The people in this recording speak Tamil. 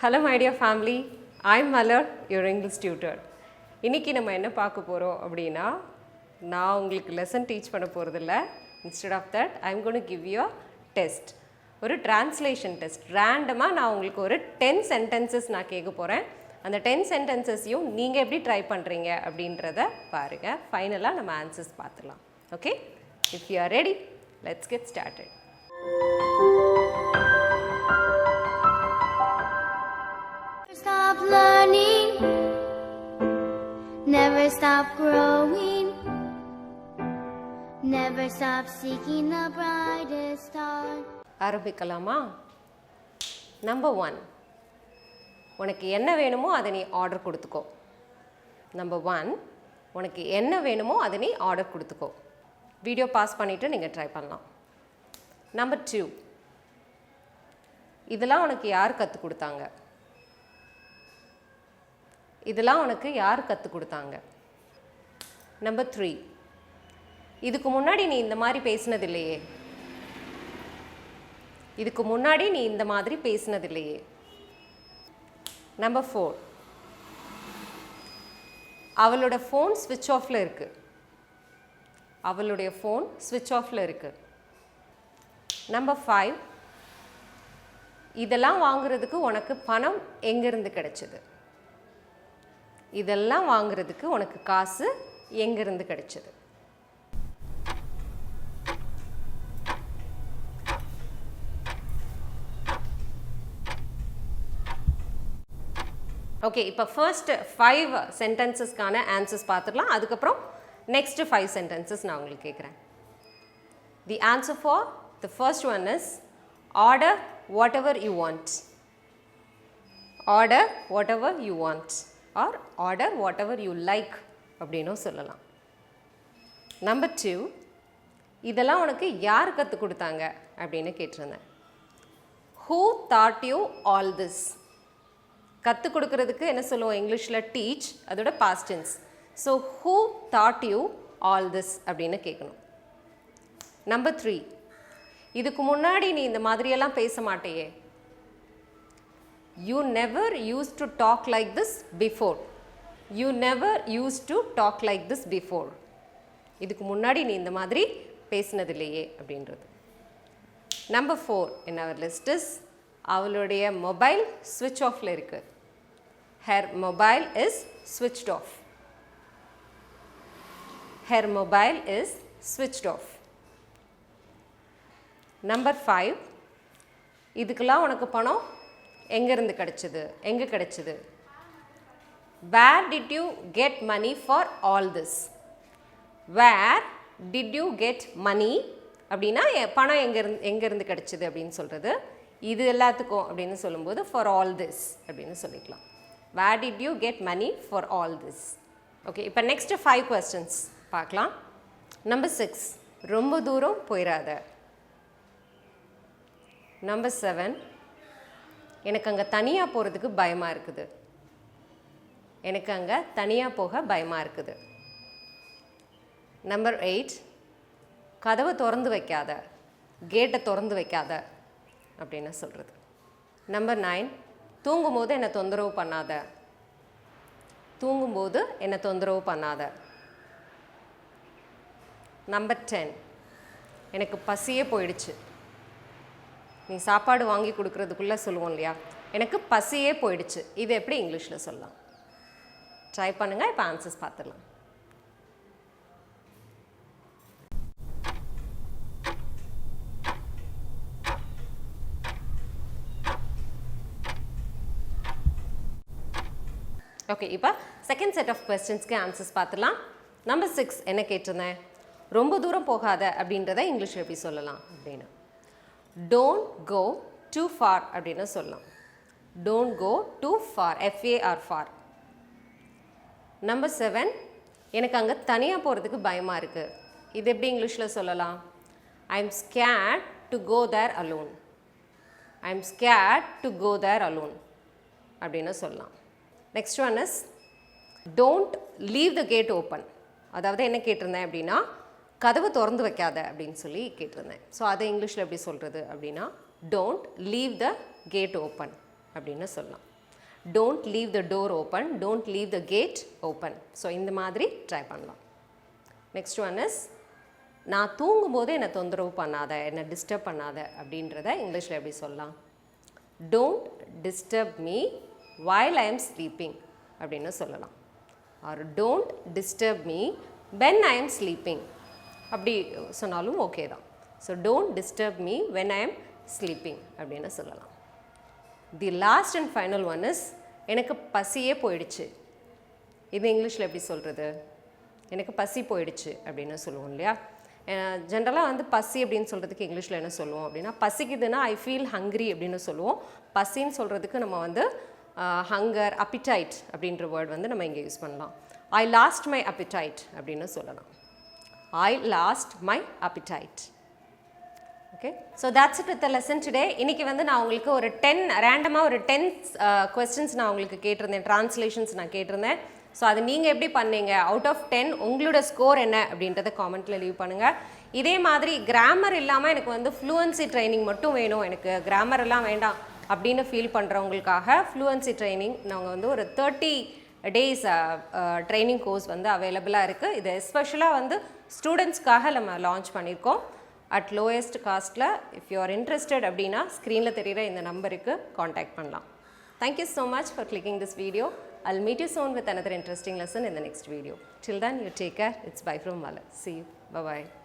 Hello my dear family, I'm Malar, your English tutor. இன்னைக்கு நம்ம என்ன பார்க்க போறோம் அப்படினா நான் உங்களுக்கு lesson teach பண்ண போறது இல்ல. Instead of that, I'm going to give you a test. ஒரு translation test. randomly நான் உங்களுக்கு ஒரு 10 sentences நான் கேட்க போறேன். அந்த 10 sentencesயும் நீங்க எப்படி ட்ரை பண்றீங்க அப்படின்றத பாருங்க. ஃபைனலா நம்ம ஆன்சர்ஸ் பார்த்துடலாம். Okay? If you are ready, let's get started. Stop learning, never stop growing, never stop seeking the brightest star. ஆரம்பிக்கலாமா? Number 1. உனக்கு என்ன வேணுமோ அதை நீ ஆர்டர் கொடுத்துக்கோ. Number 1. உனக்கு என்ன வேணுமோ அதை நீ ஆர்டர் கொடுத்துக்கோ. வீடியோ பாஸ் பண்ணிட்டு நீங்க ட்ரை பண்ணலாம். Number 2. இதெல்லாம் உனக்கு யார் கத்து கொடுத்தாங்க? இதெல்லாம் உனக்கு யார் கத்து கொடுத்தாங்க? Number 3. இதுக்கு முன்னாடி நீ இந்த மாதிரி பேசினது இல்லையே. இதுக்கு முன்னாடி நீ இந்த மாதிரி பேசினது இல்லையே. Number 4. அவளோட ஃபோன் ஸ்விட்ச் ஆஃப்ல இருக்கு. அவளுடைய ஃபோன் ஸ்விட்ச் ஆஃப்ல இருக்கு. Number 5. இதெல்லாம் வாங்குறதுக்கு உனக்கு பணம் எங்க இருந்து கிடைச்சது? இதெல்லாம் வாங்குறதுக்கு உனக்கு காசு எங்க இருந்து கிடைச்சது? ஓகே, இப்போ ஃபர்ஸ்ட் 5 சென்டென்சஸ்க்கான ஆன்சர்ஸ் பார்த்துடலாம். அதுக்கப்புறம் நெக்ஸ்ட் 5 சென்டென்சஸ் நான் உங்களுக்கு கேட்குறேன். The answer for the first one is order whatever you want. Order whatever you want or order whatever you like அப்படின்னும் சொல்லலாம். நம்பர் 2, இதெல்லாம் உனக்கு யார் கற்றுக் கொடுத்தாங்க அப்படின்னு கேட்டிருந்தேன். Who taught you all this? கற்றுக் கொடுக்கறதுக்கு என்ன சொல்லுவோம் இங்கிலீஷில்? டீச், அதோட past tense. So who taught you all this அப்படின்னு கேட்கணும். நம்பர் 3, இதுக்கு முன்னாடி நீ இந்த மாதிரியெல்லாம் பேச மாட்டேயே. You never used to talk like this before. You never used to talk like this before. இதுக்கு முன்னாடி நீ இந்த மாதிரி பேசினது இல்லையே அப்படின்றது. Number 4 in our list is அவளுடைய மொபைல் ஸ்விட்ச் ஆஃப்ல இருக்கு. Her mobile is switched off. Her mobile is switched off. Number 5, இதுக்கெல்லாம் உனக்கு பணம் எங்கேருந்து கிடைச்சது? எங்கே கிடைச்சது? Where did you get money for all this? Where did you get money? அப்படின்னா பணம் எங்கேருந்து கிடைச்சது அப்படின்னு சொல்கிறது. இது எல்லாத்துக்கும் அப்படின்னு சொல்லும்போது for all this அப்படின்னு சொல்லிக்கலாம். Where did you get money for all this? Okay, இப்போ நெக்ஸ்ட் 5 questions பார்க்கலாம். நம்பர் 6, ரொம்ப தூரம் போயிடாத. நம்பர் 7, எனக்கு அங்கே தனியாக போகிறதுக்கு பயமாக இருக்குது. எனக்கு அங்கே தனியாக போக பயமாக இருக்குது. நம்பர் 8, கதவை திறந்து வைக்காத, கேட்டை திறந்து வைக்காத அப்படின்னு சொல்கிறது. நம்பர் 9, தூங்கும்போது என்னை தொந்தரவு பண்ணாத. தூங்கும்போது என்னை தொந்தரவு பண்ணாத. நம்பர் 10, எனக்கு பசியே போயிடுச்சு. நீ சாப்பாடு வாங்கி கொடுக்குறதுக்குள்ளே சொல்லுவோம் இல்லையா, எனக்கு பசியே போயிடுச்சு. இது எப்படி இங்கிலீஷில் சொல்லலாம்? ட்ரை பண்ணுங்கள். இப்போ ஆன்சர்ஸ் பார்த்துடலாம். ஓகே, இப்போ செகண்ட் செட் ஆஃப் கொஸ்டின்ஸ்க்கு ஆன்சர்ஸ் பார்த்துடலாம். நம்பர் 6 என்ன கேட்டிருந்தேன்? ரொம்ப தூரம் போகாத அப்படின்றத இங்கிலீஷில் எப்படி சொல்லலாம் அப்படின்னு. Don't go too far அப்படின்னு சொல்லலாம். Don't go too far, FAR far. Number 7, எனக்கு அங்கே தனியாக போகிறதுக்கு பயமாக இருக்குது. இது எப்படி இங்கிலீஷில் சொல்லலாம்? I'm scared to go there alone. I'm scared to go there alone அப்படின்னு சொல்லலாம். Next one is don't leave the gate open. அதாவது என்ன கேட்டிருந்தேன் அப்படின்னா கதவு திறந்து வைக்காத அப்படின்னு சொல்லி கேட்டிருந்தேன். ஸோ அதை இங்கிலீஷில் எப்படி சொல்கிறது அப்படின்னா don't leave the gate open அப்படின்னு சொல்லலாம். Don't leave the door open, don't leave the gate open. So இந்த மாதிரி ட்ரை பண்ணலாம். நெக்ஸ்ட் ஒன் இஸ், நான் தூங்கும்போது என்னை தொந்தரவு பண்ணாத, என்னை டிஸ்டர்ப் பண்ணாத அப்படின்றத இங்கிலீஷில் எப்படி சொல்லலாம்? Don't disturb me while I am sleeping அப்படின்னு சொல்லலாம். Or don't disturb me when I am sleeping அப்படி சொன்னாலும் ஓகே தான். So don't disturb me when I am sleeping அப்படின்னு சொல்லலாம். The last and final one is, எனக்கு பசியே போயிடுச்சு. இது இங்கிலீஷில் எப்படி சொல்கிறது? எனக்கு பசி போயிடுச்சு அப்படின்னு சொல்லுவோம் இல்லையா? ஜென்ரலாக வந்து பசி அப்படின்னு சொல்கிறதுக்கு இங்கிலீஷில் என்ன சொல்லுவோம் அப்படின்னா, பசிக்குதுன்னா ஐ ஃபீல் ஹங்க்ரி அப்படின்னு சொல்லுவோம். பசின்னு சொல்கிறதுக்கு நம்ம வந்து ஹங்கர், அப்பிடைட் அப்படின்ற வேர்ட் வந்து நம்ம இங்கே யூஸ் பண்ணலாம். ஐ லாஸ்ட் மை அப்பிடைட் அப்படின்னு சொல்லலாம். ஐ last my appetite. Okay, so that's it with the lesson today. இன்றைக்கி வந்து நான் உங்களுக்கு ஒரு 10 ரேண்டமாக ஒரு 10 கொஸ்டின்ஸ் நான் உங்களுக்கு கேட்டிருந்தேன், ட்ரான்ஸ்லேஷன்ஸ் நான் கேட்டிருந்தேன். ஸோ அது நீங்கள் எப்படி பண்ணீங்க, அவுட் ஆஃப் 10 உங்களோட ஸ்கோர் என்ன அப்படின்றத காமெண்ட்டில் லீவ் பண்ணுங்கள். இதே மாதிரி கிராமர் இல்லாமல் எனக்கு வந்து ஃப்ளூவன்சி ட்ரைனிங் மட்டும் வேணும், எனக்கு கிராமர் எல்லாம் வேண்டாம் அப்படின்னு ஃபீல் பண்ணுறவங்களுக்காக ஃப்ளூவன்சி ட்ரைனிங் நாங்கள் வந்து ஒரு 30 days ட்ரைனிங் கோர்ஸ் வந்து அவைலபிளாக இருக்குது. இது எஸ்பெஷலாக வந்து ஸ்டூடெண்ட்ஸ்க்காக நம்ம லான்ச் பண்ணியிருக்கோம் அட் லோயஸ்ட் காஸ்ட்டில். இஃப் யூ ஆர் இன்ட்ரெஸ்டட் அப்படின்னா ஸ்க்ரீனில் தெரிகிற இந்த நம்பருக்கு காண்டாக்ட் பண்ணலாம். Thank you so much for clicking this video. I'll meet you soon with another interesting lesson in the next video. Till then, you take care. It's bye from Mala. See you. Bye-bye.